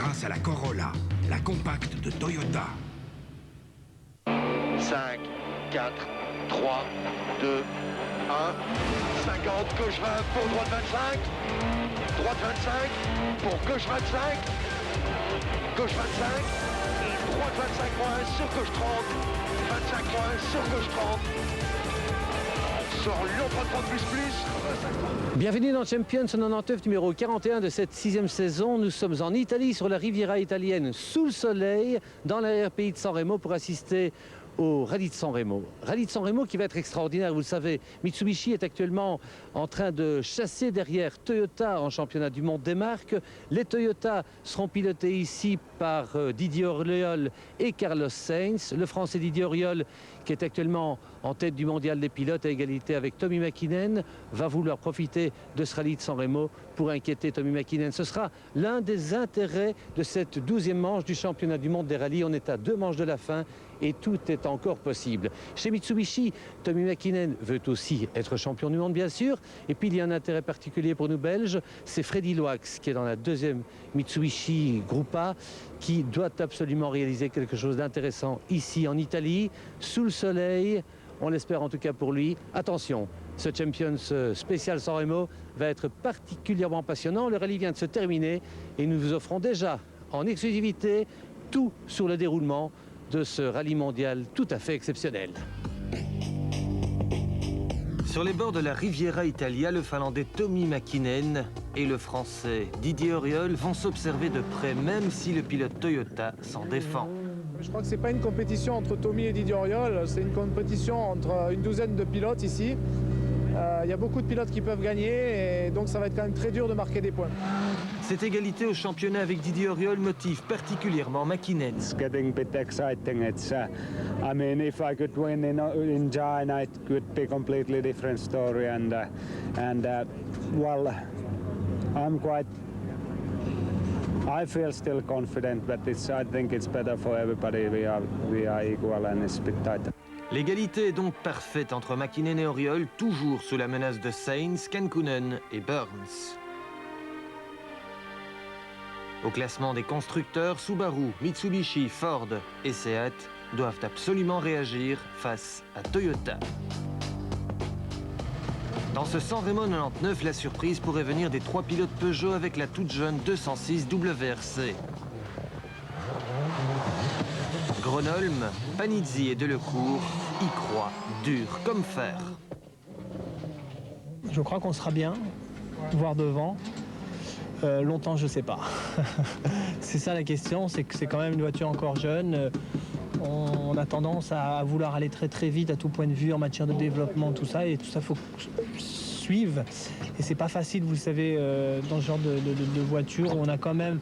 grâce à la Corolla, la compacte de Toyota. 5, 4, 3, 2, 1, 50, gauche 20 pour droite 25, droite 25, pour gauche 25, gauche 25, droite 25 moins sur gauche 30, 25 moins sur gauche 30, sur Lyon 30 plus. Bienvenue dans Champions 99 numéro 41 de cette 6e saison. Nous sommes en Italie, sur la Riviera italienne, sous le soleil, dans l'arrière-pays de San Remo pour assister au Rallye de San Remo. Rallye de San Remo qui va être extraordinaire, vous le savez. Mitsubishi est actuellement en train de chasser derrière Toyota en championnat du monde des marques. Les Toyota seront pilotés ici par Didier Auriol et Carlos Sainz. Le Français Didier Auriol, qui est actuellement en tête du mondial des pilotes à égalité avec Tommi Mäkinen, va vouloir profiter de ce Rallye de San Remo pour inquiéter Tommi Mäkinen. Ce sera l'un des intérêts de cette 12e manche du championnat du monde des rallyes. On est à 2 manches de la fin et tout est encore possible. Chez Mitsubishi, Tommi Mäkinen veut aussi être champion du monde, bien sûr. Et puis il y a un intérêt particulier pour nous Belges, c'est Freddy Loax qui est dans la 2e Mitsubishi Group A, qui doit absolument réaliser quelque chose d'intéressant ici en Italie, sous le soleil. On l'espère en tout cas pour lui. Attention, ce Champions spécial San Remo va être particulièrement passionnant. Le rallye vient de se terminer et nous vous offrons déjà en exclusivité tout sur le déroulement de ce rallye mondial tout à fait exceptionnel. Sur les bords de la Riviera Italia, le Finlandais Tommi Mäkinen et le Français Didier Auriol vont s'observer de près, même si le pilote Toyota s'en défend. Je crois que ce n'est pas une compétition entre Tommi et Didier Auriol, c'est une compétition entre une douzaine de pilotes ici. Il y a beaucoup de pilotes qui peuvent gagner et donc ça va être quand même très dur de marquer des points. Cette égalité au championnat avec Didier Auriol motive particulièrement Mäkinen. It's getting a bit exciting. It's, I mean, if I could win in China, it could be a completely different story. Well, I'm quite. I feel still confident, but I think it's better for everybody. We are equal and it's a bit tighter. L'égalité est donc parfaite entre Mäkinen et Auriol, toujours sous la menace de Sainz, Kankkunen et Burns. Au classement des constructeurs, Subaru, Mitsubishi, Ford et Seat doivent absolument réagir face à Toyota. Dans ce San Remo 99, la surprise pourrait venir des 3 pilotes Peugeot avec la toute jeune 206 WRC. Gronholm, Panizzi et Delecourt y croient dur comme fer. Je crois qu'on sera bien, voire devant. Longtemps, je ne sais pas. C'est ça la question, c'est que c'est quand même une voiture encore jeune. On a tendance à vouloir aller très très vite à tout point de vue en matière de développement, tout ça, et tout ça, il faut suivre. Et c'est pas facile, vous le savez, dans ce genre de voiture où on a quand même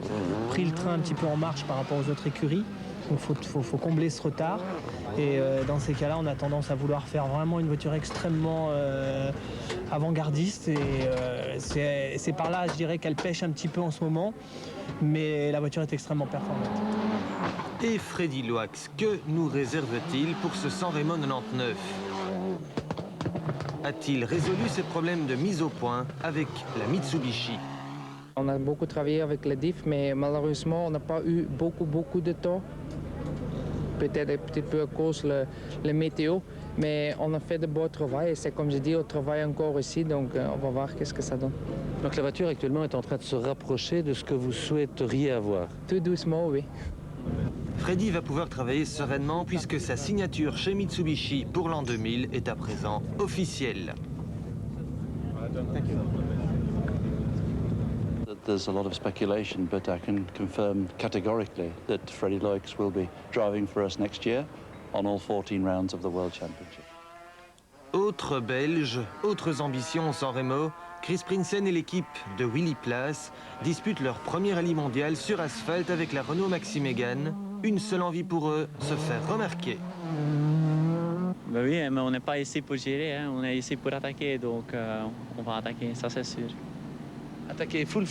pris le train un petit peu en marche par rapport aux autres écuries. Donc il faut combler ce retard. Et dans ces cas-là, on a tendance à vouloir faire vraiment une voiture extrêmement avant-gardiste. Et c'est par là, je dirais, qu'elle pêche un petit peu en ce moment. Mais la voiture est extrêmement performante. Et Freddy Loax, que nous réserve-t-il pour ce San Remo 99 ? A-t-il résolu ses problèmes de mise au point avec la Mitsubishi ? On a beaucoup travaillé avec le diff, mais malheureusement, on n'a pas eu beaucoup de temps. Peut-être un petit peu à cause de la météo, mais on a fait de beau travail et c'est comme je dis, on travaille encore ici, donc on va voir qu'est-ce que ça donne. Donc la voiture actuellement est en train de se rapprocher de ce que vous souhaiteriez avoir. Tout doucement, oui. Freddy va pouvoir travailler sereinement puisque sa signature chez Mitsubishi pour l'an 2000 est à présent officielle. There's a lot of speculation, but I can confirm categorically that Freddy Loax will be driving for us next year on all 14 rounds of the World Championship. Autres Belges, autres ambitions au San Remo, Chris Prinsen et l'équipe de Willy Place disputent leur premier rallye mondial sur asphalte avec la Renault Maxi Mégane. Une seule envie pour eux, se faire remarquer. Ben oui, mais on n'est pas ici pour gérer, hein. On est ici pour attaquer, donc on va attaquer, ça c'est sûr. Attaquer full.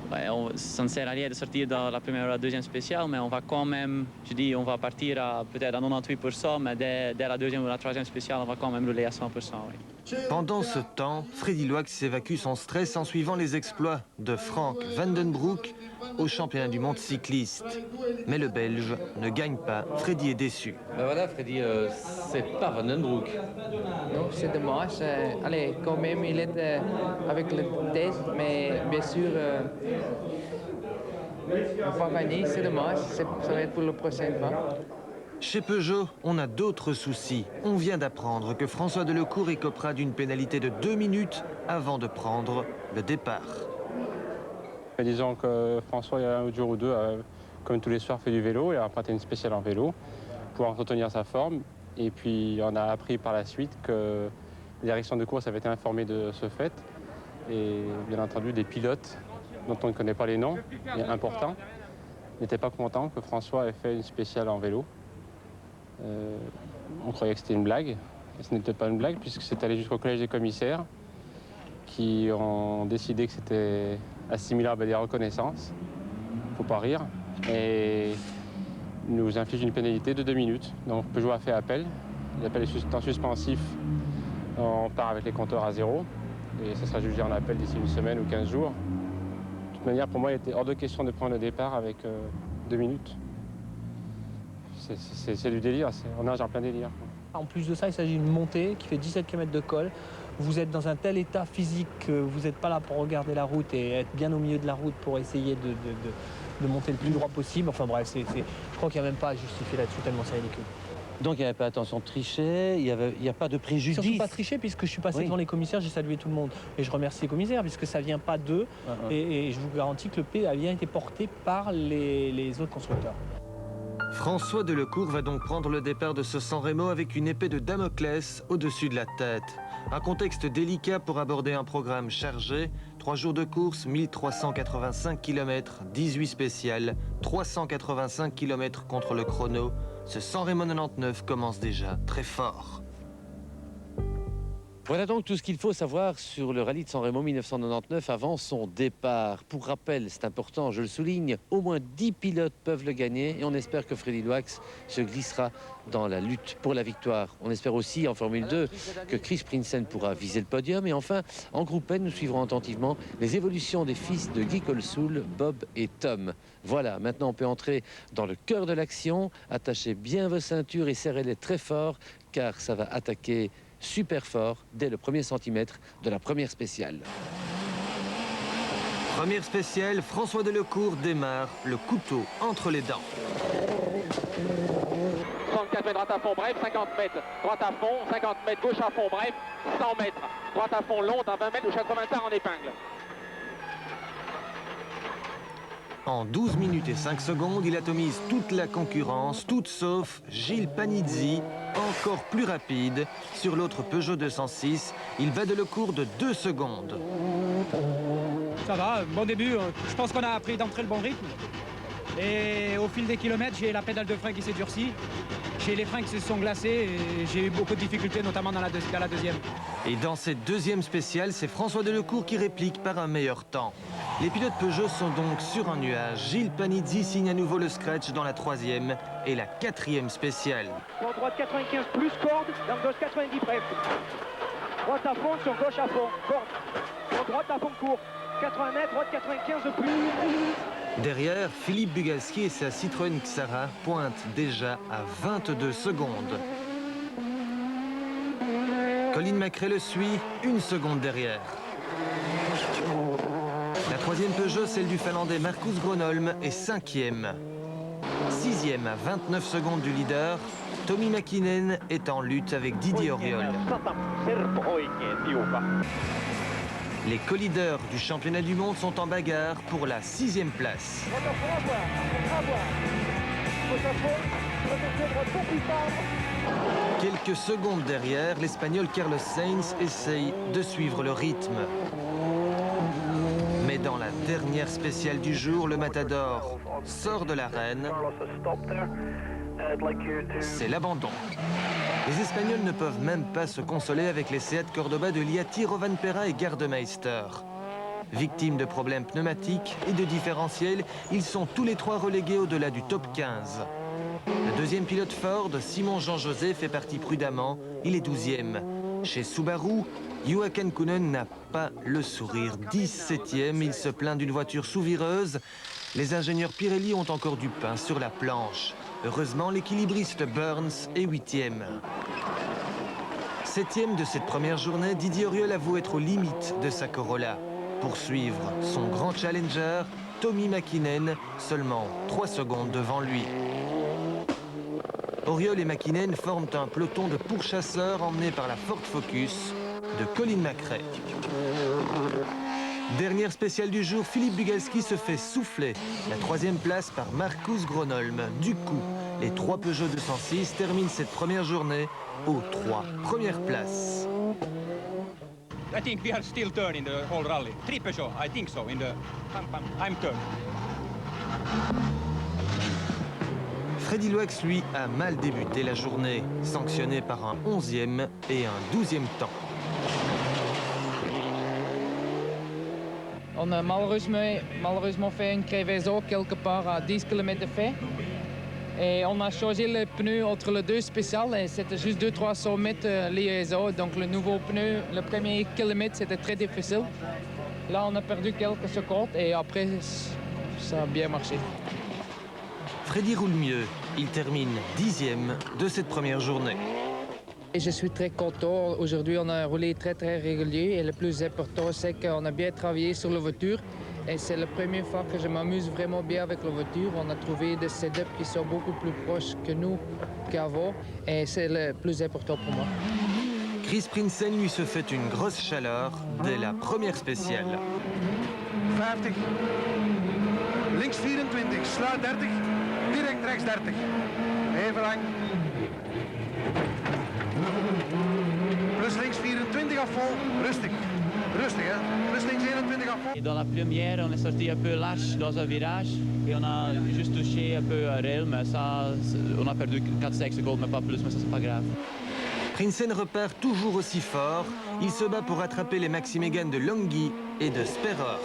Ouais, ça ne sert à rien de sortir dans la première ou la deuxième spéciale, mais on va quand même, je dis, on va partir peut-être à 98%, mais dès la deuxième ou la troisième spéciale, on va quand même rouler à 100%. Oui. Pendant ce temps, Freddy Loix évacue son stress en suivant les exploits de Frank Vandenbroek au championnat du monde cycliste. Mais le Belge ne gagne pas. Freddy est déçu. Ben voilà, Freddy, c'est pas Vandenbroek. Non, c'est dommage. Allez, quand même, il est avec le test, mais bien sûr, on va gagner, c'est dommage. Ça va être pour la prochaine fois. Chez Peugeot, on a d'autres soucis. On vient d'apprendre que François Delecourt écopera d'une pénalité de 2 minutes avant de prendre le départ. Disons que François, il y a un jour ou deux, comme tous les soirs, fait du vélo et a emprunté une spéciale en vélo pour entretenir sa forme. Et puis on a appris par la suite que la direction de course avait été informée de ce fait. Et bien entendu, des pilotes dont on ne connaît pas les noms, mais importants, n'étaient pas contents que François ait fait une spéciale en vélo. On croyait que c'était une blague, et ce n'était pas une blague puisque c'est allé jusqu'au collège des commissaires qui ont décidé que c'était assimilable à des reconnaissances, faut pas rire, et nous inflige une pénalité de 2 minutes. Donc Peugeot a fait appel, l'appel est en suspensif, on part avec les compteurs à 0 et ça sera jugé en appel d'ici une semaine ou 15 jours. De toute manière, pour moi, il était hors de question de prendre le départ avec 2 minutes. C'est du délire, on nage en plein délire. En plus de ça, il s'agit d'une montée qui fait 17 km de col. Vous êtes dans un tel état physique que vous n'êtes pas là pour regarder la route et être bien au milieu de la route pour essayer de monter le plus droit possible. Enfin bref, je crois qu'il n'y a même pas à justifier là-dessus, tellement c'est ridicule. Donc il n'y avait pas attention de tricher, il n'y a pas de préjudice. Surtout pas tricher, puisque je suis passé devant les commissaires, j'ai salué tout le monde. Et je remercie les commissaires, puisque ça ne vient pas d'eux. Et je vous garantis que le P a bien été porté par les autres constructeurs. François Delecourt va donc prendre le départ de ce San Remo avec une épée de Damoclès au-dessus de la tête. Un contexte délicat pour aborder un programme chargé. 3 jours de course, 1385 km, 18 spéciales, 385 km contre le chrono. Ce San Remo 99 commence déjà très fort. Voilà donc tout ce qu'il faut savoir sur le rallye de San Remo 1999 avant son départ. Pour rappel, c'est important, je le souligne, au moins 10 pilotes peuvent le gagner et on espère que Freddy Loix se glissera dans la lutte pour la victoire. On espère aussi en Formule 2 que Chris Prinsen pourra viser le podium. Et enfin, en groupe N, nous suivrons attentivement les évolutions des fils de Guy Colsoul, Bob et Tom. Voilà, maintenant on peut entrer dans le cœur de l'action. Attachez bien vos ceintures et serrez-les très fort car ça va attaquer super fort dès le premier centimètre de la première spéciale. Première spéciale, François Delecourt démarre le couteau entre les dents. 64 mètres droite à fond, bref, 50 mètres droite à fond, 50 mètres gauche à fond, bref, 100 mètres droite à fond, longue, à 20 mètres, touche à 85 en épingle. En 12 minutes et 5 secondes, il atomise toute la concurrence, toute sauf Gilles Panizzi, encore plus rapide. Sur l'autre Peugeot 206, il va Delecourt de 2 secondes. Ça va, bon début. Je pense qu'on a appris d'entrer le bon rythme. Et au fil des kilomètres, j'ai la pédale de frein qui s'est durcie. J'ai les freins qui se sont glacés et j'ai eu beaucoup de difficultés, notamment dans la deuxième. Et dans cette deuxième spéciale, c'est François Delecourt qui réplique par un meilleur temps. Les pilotes Peugeot sont donc sur un nuage. Gilles Panizzi signe à nouveau le scratch dans la 3e et la 4e spéciale. En droite 95 plus corde, dans gauche 90 bref. Droite à fond sur gauche à fond, corde. En droite à fond court, 80 mètres, droite 95 de plus. Derrière, Philippe Bugalski et sa Citroën Xara pointent déjà à 22 secondes. Colin McRae le suit, 1 seconde derrière. La 3e Peugeot, celle du Finlandais Marcus Gronholm, est 5e. 6e à 29 secondes du leader, Tommi Mäkinen est en lutte avec Didier Auriol. Les co-leaders du championnat du monde sont en bagarre pour la 6e place. Quelques secondes derrière, l'Espagnol Carlos Sainz essaye de suivre le rythme. Mais dans la dernière spéciale du jour, le Matador sort de l'arène. C'est l'abandon. Les Espagnols ne peuvent même pas se consoler avec les Seat Cordoba de Liati, Rovanpera et Gardemeister. Victimes de problèmes pneumatiques et de différentiels, ils sont tous les 3 relégués au-delà du top 15. Le 2e pilote Ford, Simon Jean-José, fait partie prudemment. Il est 12e. Chez Subaru, Joaquin Kunen n'a pas le sourire. 17e, il se plaint d'une voiture sous-vireuse. Les ingénieurs Pirelli ont encore du pain sur la planche. Heureusement, l'équilibriste Burns est 8e. 7e de cette première journée, Didier Auriol avoue être aux limites de sa Corolla. Pour suivre son grand challenger, Tommi Mäkinen, seulement 3 secondes devant lui. Auriol et Mäkinen forment un peloton de pourchasseurs emmenés par la Ford Focus de Colin McRae. Dernière spéciale du jour, Philippe Bugalski se fait souffler. La 3e place par Marcus Gronholm. Du coup, les 3 Peugeot 206 terminent cette première journée aux 3 premières places. I think we are still third in the whole rally. 3 Peugeot, I think so. I'm third. Freddy Loax, lui, a mal débuté la journée, sanctionné par un 11e et un 12e temps. On a malheureusement fait une crevaison quelque part à 10 km de fait. Et on a changé le pneu entre les deux spéciales et c'était juste 200-300 mètres liaison. Donc le nouveau pneu, le premier kilomètre, c'était très difficile. Là, on a perdu quelques secondes et après, ça a bien marché. Freddy roule mieux. Il termine 10e de cette première journée. Et je suis très content. Aujourd'hui, on a roulé très régulier et le plus important, c'est qu'on a bien travaillé sur la voiture. Et c'est la première fois que je m'amuse vraiment bien avec la voiture. On a trouvé des setups qui sont beaucoup plus proches que nous qu'avant. Et c'est le plus important pour moi. Chris Prinsen lui se fait une grosse chaleur dès la première spéciale. 50. Links 24, sluit 30. Direct rechts 30. Even lang. Plus links 24 à fond. Rustig. Rustig, hein. Plus links 21 à fond. Et dans la première, on est sorti un peu lâche dans un virage et on a juste touché un peu à rail, mais ça, on a perdu 4-5 secondes, mais pas plus, mais ça c'est pas grave. Prinsen repart toujours aussi fort. Il se bat pour rattraper les Maxi Megan de Longhi et de Sperrer.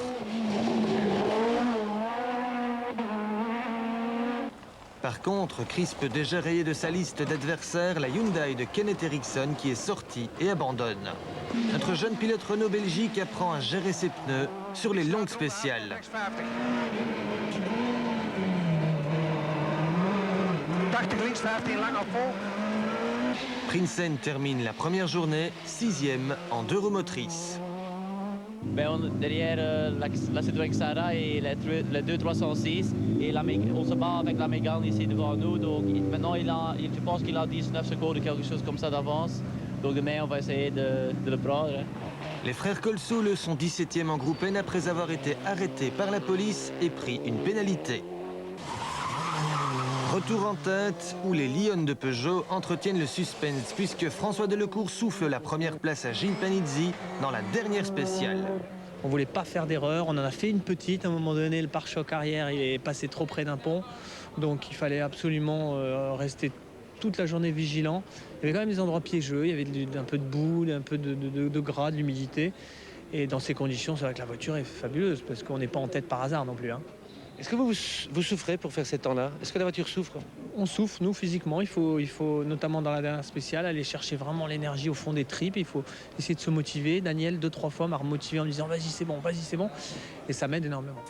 Par contre, Chris peut déjà rayer de sa liste d'adversaires la Hyundai de Kenneth Eriksson qui est sortie et abandonne. Notre jeune pilote Renault Belgique apprend à gérer ses pneus sur les longues spéciales. 80 links, 15 lang à fond. Prinsen termine la première journée 6e en 2 roues motrices. Derrière la Citroën Xara et le 2306 et on se bat avec la Mégane ici devant nous. Donc maintenant je pense qu'il a 19 secondes ou quelque chose comme ça d'avance. Donc demain on va essayer de le prendre. Les frères Colsoul sont 17e en groupe N après avoir été arrêtés par la police et pris une pénalité. Retour en tête où les Lions de Peugeot entretiennent le suspense puisque François Delecourt souffle la première place à Gilles Panizzi dans la dernière spéciale. On ne voulait pas faire d'erreur, on en a fait une petite. À un moment donné, le pare-choc arrière il est passé trop près d'un pont. Donc il fallait absolument rester toute la journée vigilant. Il y avait quand même des endroits piégeux, il y avait un peu de boue, un peu de gras, de l'humidité. Et dans ces conditions, c'est vrai que la voiture est fabuleuse parce qu'on n'est pas en tête par hasard non plus. Est-ce que vous souffrez pour faire ces temps-là? Est-ce que la voiture souffre? On souffre, nous, physiquement. Il faut, notamment dans la dernière spéciale, aller chercher vraiment l'énergie au fond des tripes. Il faut essayer de se motiver. Daniel, 2-3 fois, m'a remotivé en me disant « Vas-y, c'est bon, vas-y, c'est bon ». Et ça m'aide énormément.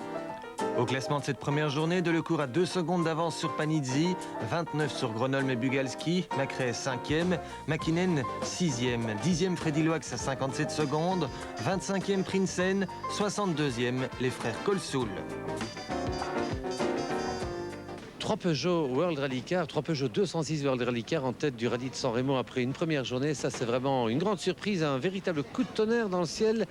Au classement de cette première journée, Delecourt a 2 secondes d'avance sur Panizzi, 29 sur Gronholm et Bugalski, McRae 5e, Mäkinen 6e, 10e Freddy Loax à 57 secondes, 25e Prinsen, 62e les frères Colsoul. 3 Peugeot World Rally Car, 3 Peugeot 206 World Rally Car en tête du rallye de San Remo après une première journée. Ça, c'est vraiment une grande surprise, un véritable coup de tonnerre dans le ciel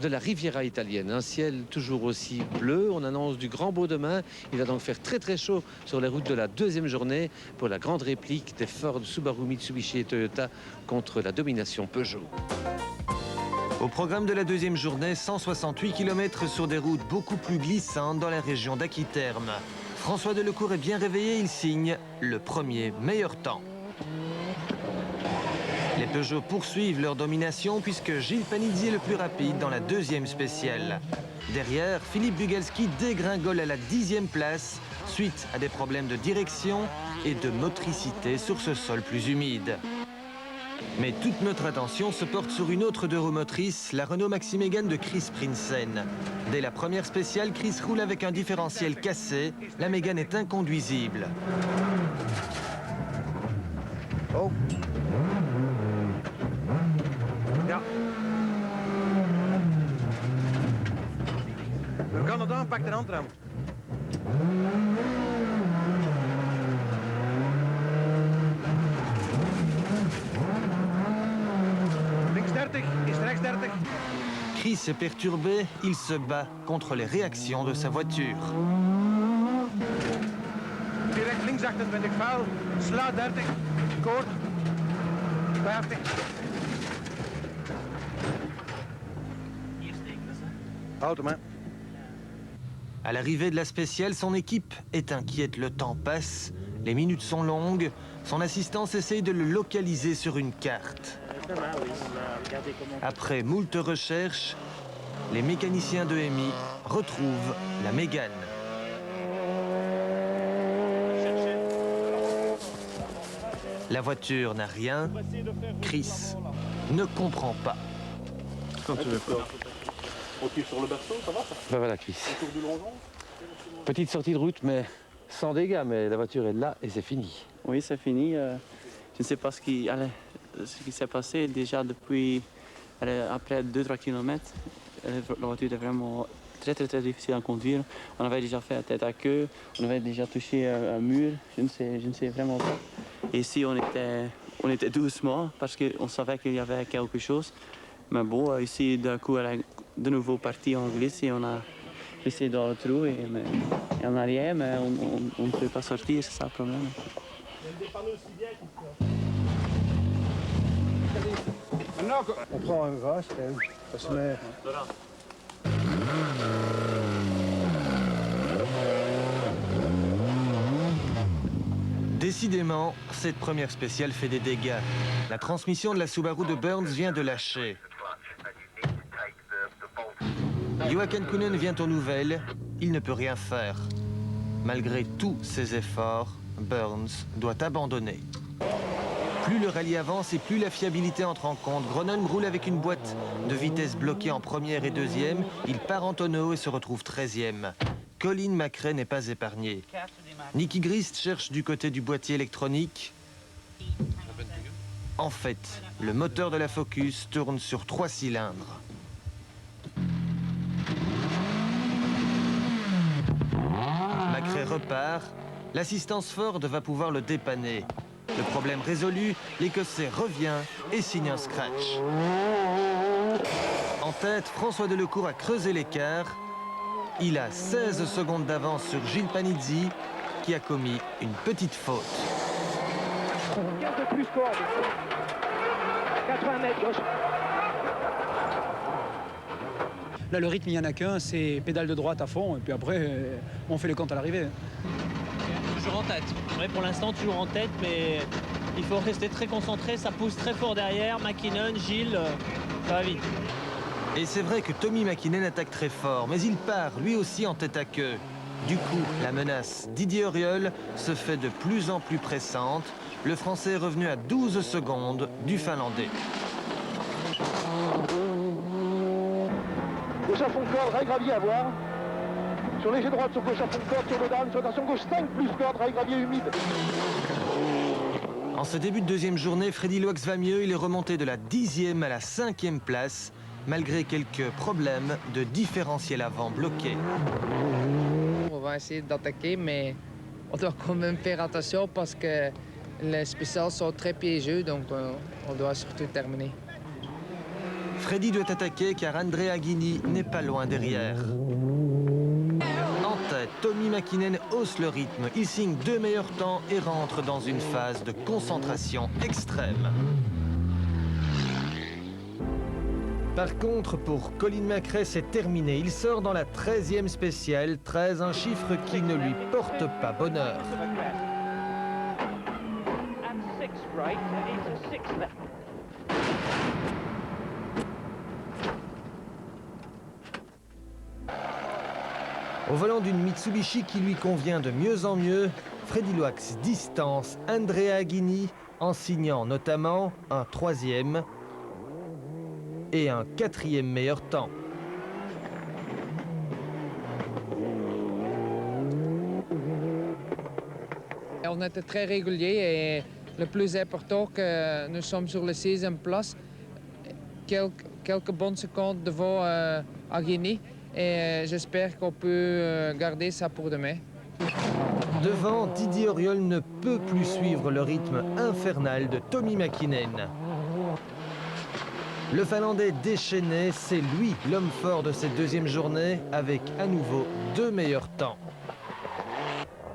de la Riviera italienne. Un ciel toujours aussi bleu. On annonce du grand beau demain. Il va donc faire très chaud sur les routes de la deuxième journée pour la grande réplique des Ford, Subaru, Mitsubishi et Toyota contre la domination Peugeot. Au programme de la deuxième journée, 168 km sur des routes beaucoup plus glissantes dans la région d'Aquiterme. François Delecourt est bien réveillé, il signe le premier meilleur temps. Les Peugeot poursuivent leur domination puisque Gilles Panizzi est le plus rapide dans la deuxième spéciale. Derrière, Philippe Bugalski dégringole à la 10e place suite à des problèmes de direction et de motricité sur ce sol plus humide. Mais toute notre attention se porte sur une autre d'euromotrice, la Renault Maxi Mégane de Chris Prinsen. Dès la première spéciale, Chris roule avec un différentiel cassé. La Mégane est inconduisible. Oh. Ja. We gaan het aan, pak de handrem. Links 30, is rechts 30. Chris est perturbé, il se bat contre les réactions de sa voiture. Direct links 28, vuil. Sla 30. Koord. 50. Auto, man. À l'arrivée de la spéciale, son équipe est inquiète. Le temps passe, les minutes sont longues. Son assistance essaye de le localiser sur une carte. Après moult recherches, les mécaniciens de EMI retrouvent la Mégane. La voiture n'a rien. Chris ne comprend pas. Quand tu veux pas. On tire sur le berceau, ça va ça? Ben voilà, Chris. Autour du longeon? Petite sortie de route, mais sans dégâts, mais la voiture est là et c'est fini. Oui, c'est fini. Je ne sais pas ce qui s'est passé déjà depuis, après 2-3 km. La voiture est vraiment très difficile à conduire. On avait déjà fait la tête à queue, on avait déjà touché un mur, je ne sais vraiment pas. Et ici, on était doucement parce qu'on savait qu'il y avait quelque chose. Mais bon, ici, d'un coup, elle est de nouveau partie en glisse et on a glissé dans le trou et en arrière, mais on ne peut pas sortir, c'est ça le problème. On prend un virage, ça se met... Décidément, cette première spéciale fait des dégâts. La transmission de la Subaru de Burns vient de lâcher. Joachim Kühnen vient aux nouvelles, il ne peut rien faire. Malgré tous ses efforts, Burns doit abandonner. Plus le rallye avance et plus la fiabilité entre en compte. Groenholm roule avec une boîte de vitesse bloquée en première et deuxième. Il part en tonneau et se retrouve 13e. Colin McRae n'est pas épargné. Nicky Grist cherche du côté du boîtier électronique. En fait, le moteur de la Focus tourne sur 3 cylindres. McRae repart. L'assistance Ford va pouvoir le dépanner. Le problème résolu, l'Écossais revient et signe un scratch. En tête, François Delecourt a creusé l'écart. Il a 16 secondes d'avance sur Gilles Panizzi, qui a commis une petite faute. 15 de plus corde. 80 mètres, gauche. Là, le rythme, il n'y en a qu'un, c'est pédale de droite à fond, et puis après, on fait les comptes à l'arrivée. Toujours en tête. Ouais, pour l'instant, toujours en tête, mais il faut rester très concentré. Ça pousse très fort derrière. McKinnon, Gilles, ça va vite. Et c'est vrai que Tommy McKinnon attaque très fort, mais il part lui aussi en tête à queue. Du coup, la menace Didier Auriol se fait de plus en plus pressante. Le Français est revenu à 12 secondes du Finlandais. Gauche à fond de corde, rail gravier à voir. Sur léger droite, sur gauche à fond de corde, sur le down, sur attention gauche 5 plus corde, rail gravier humide. En ce début de deuxième journée, Freddy Loax va mieux. Il est remonté de la 10e à la 5e place, malgré quelques problèmes de différentiel avant bloqué. On va essayer d'attaquer, mais on doit quand même faire attention parce que les spéciales sont très piégeux, donc on doit surtout terminer. Freddy doit attaquer car Andrea Aghini n'est pas loin derrière. En tête, Tommy McKinnon hausse le rythme. Il signe 2 meilleurs temps et rentre dans une phase de concentration extrême. Par contre, pour Colin McRae, c'est terminé. Il sort dans la 13e spéciale. 13, un chiffre qui ne lui porte pas bonheur. Au volant d'une Mitsubishi qui lui convient de mieux en mieux, Freddy Loax distance Andrea Aghini en signant notamment un 3e et un 4e meilleur temps. On était très réguliers et le plus important que nous sommes sur la 6e place, quelques bonnes secondes devant Aghini et j'espère qu'on peut garder ça pour demain. Devant, Didier Auriol ne peut plus suivre le rythme infernal de Tommi Mäkinen. Le Finlandais déchaîné, c'est lui l'homme fort de cette deuxième journée avec à nouveau 2 meilleurs temps.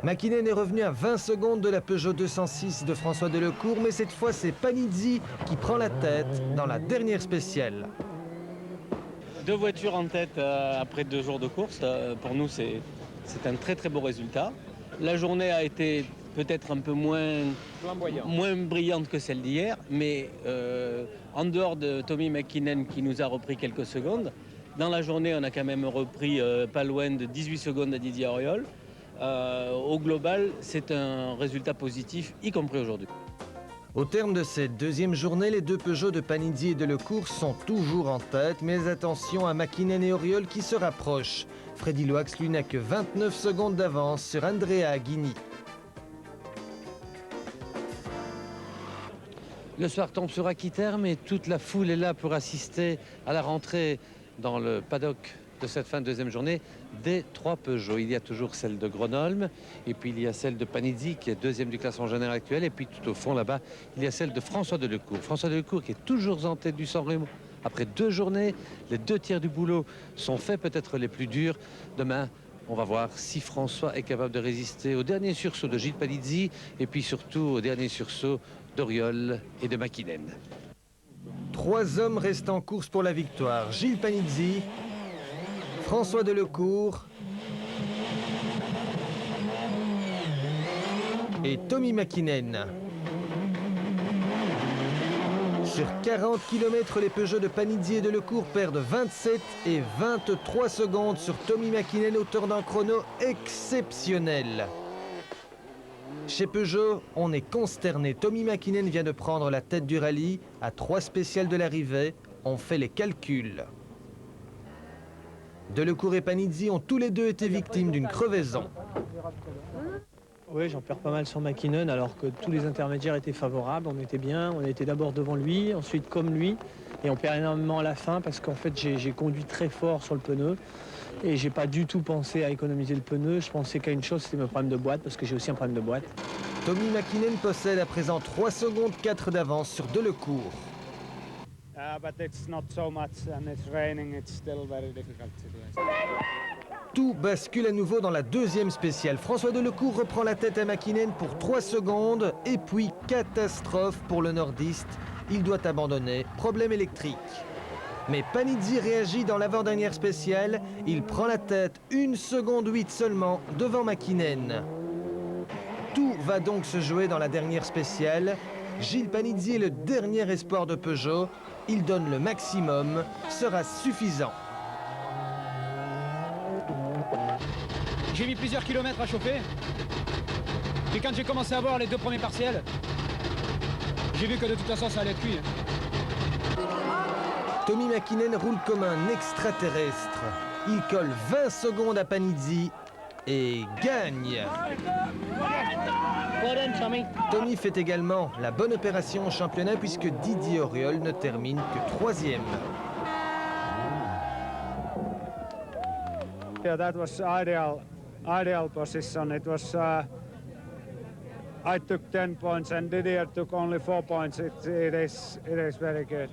Mäkinen est revenu à 20 secondes de la Peugeot 206 de François Delecourt, mais cette fois c'est Panizzi qui prend la tête dans la dernière spéciale. 2 voitures en tête après 2 jours de course, pour nous c'est un très très beau résultat. La journée a été peut-être un peu moins brillante que celle d'hier, mais en dehors de Tommi Mäkinen qui nous a repris quelques secondes, dans la journée on a quand même repris pas loin de 18 secondes à Didier Auriol. Au global, c'est un résultat positif, y compris aujourd'hui. Au terme de cette deuxième journée, les 2 Peugeot de Panizzi et Delecourt sont toujours en tête, mais attention à Mäkinen et Auriol qui se rapprochent. Freddy Loax, lui, n'a que 29 secondes d'avance sur Andrea Aghini. Le soir tombe sur Aquiterme et toute la foule est là pour assister à la rentrée dans le paddock de cette fin de deuxième journée des 3 Peugeot. Il y a toujours celle de Gronholm et puis il y a celle de Panizzi qui est 2e du classement général actuel et puis tout au fond là-bas il y a celle de François Delecourt. François Delecourt qui est toujours en tête du San Remo après 2 journées. Les 2 tiers du boulot sont faits, peut-être les plus durs. Demain on va voir si François est capable de résister au dernier sursaut de Gilles Panizzi et puis surtout au dernier sursaut d'Auriol et de Mäkinen. 3 hommes restent en course pour la victoire. Gilles Panizzi, François Delecourt et Tommi Mäkinen. Sur 40 km, les Peugeot de Panizzi et Delecourt perdent 27 et 23 secondes sur Tommi Mäkinen, auteur d'un chrono exceptionnel. Chez Peugeot, on est consterné. Tommi Mäkinen vient de prendre la tête du rallye à 3 spéciales de l'arrivée. On fait les calculs. Delecourt et Panizzi ont tous les 2 été victimes d'une crevaison. Oui, j'en perds pas mal sur Mäkinen alors que tous les intermédiaires étaient favorables. On était bien, on était d'abord devant lui, ensuite comme lui. Et on perd énormément à la fin parce qu'en fait j'ai conduit très fort sur le pneu. Et j'ai pas du tout pensé à économiser le pneu. Je pensais qu'à une chose, c'était mon problème de boîte parce que j'ai aussi un problème de boîte. Tommi Mäkinen possède à présent 3 secondes 4 d'avance sur Delecourt. But it's not so much and it's raining, it's still very difficult situation. Tout bascule à nouveau dans la deuxième spéciale. François Delecourt reprend la tête à Mäkinen pour 3 secondes et puis catastrophe pour le nordiste. Il doit abandonner, problème électrique. Mais Panizzi réagit dans l'avant-dernière spéciale. Il prend la tête 1 seconde 8 seulement devant Mäkinen. Tout va donc se jouer dans la dernière spéciale. Gilles Panizzi est le dernier espoir de Peugeot. Il donne le maximum, sera suffisant. J'ai mis plusieurs kilomètres à chauffer. Et quand j'ai commencé à voir les 2 premiers partiels, j'ai vu que de toute façon ça allait être cuit. Tommi Mäkinen roule comme un extraterrestre. Il colle 20 secondes à Panizzi et gagne. Tommi fait également la bonne opération au championnat puisque Didier Auriol ne termine que 3e. Yeah, that was ideal position. It was I took 10 points and Didier took only 4 points. It is very good.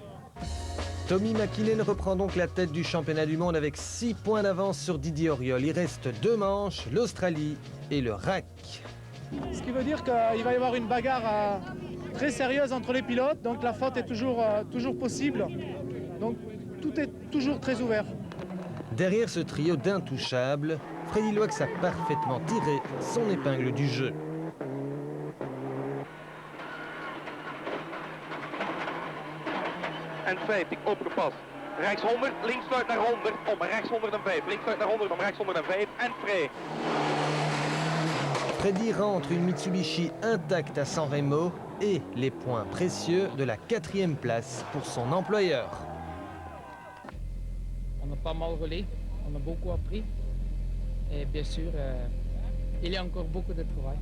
Tommi Mäkinen reprend donc la tête du championnat du monde avec 6 points d'avance sur Didier Auriol. Il reste 2 manches, l'Australie et le RAC. Ce qui veut dire qu'il va y avoir une bagarre très sérieuse entre les pilotes, donc la faute est toujours possible. Donc tout est toujours très ouvert. Derrière ce trio d'intouchables, Freddy Loax a parfaitement tiré son épingle du jeu. En 50 op gepast. Rechts 100, links sluit naar 100, om rechts 105. Links sluit naar 100, om rechts 105 en vrij. Freddy rentre une Mitsubishi intacte à San Remo et les points précieux de la 4e place pour son employeur. On a pas mal roulé, on a beaucoup appris. Et bien sûr, il y a encore beaucoup de travail.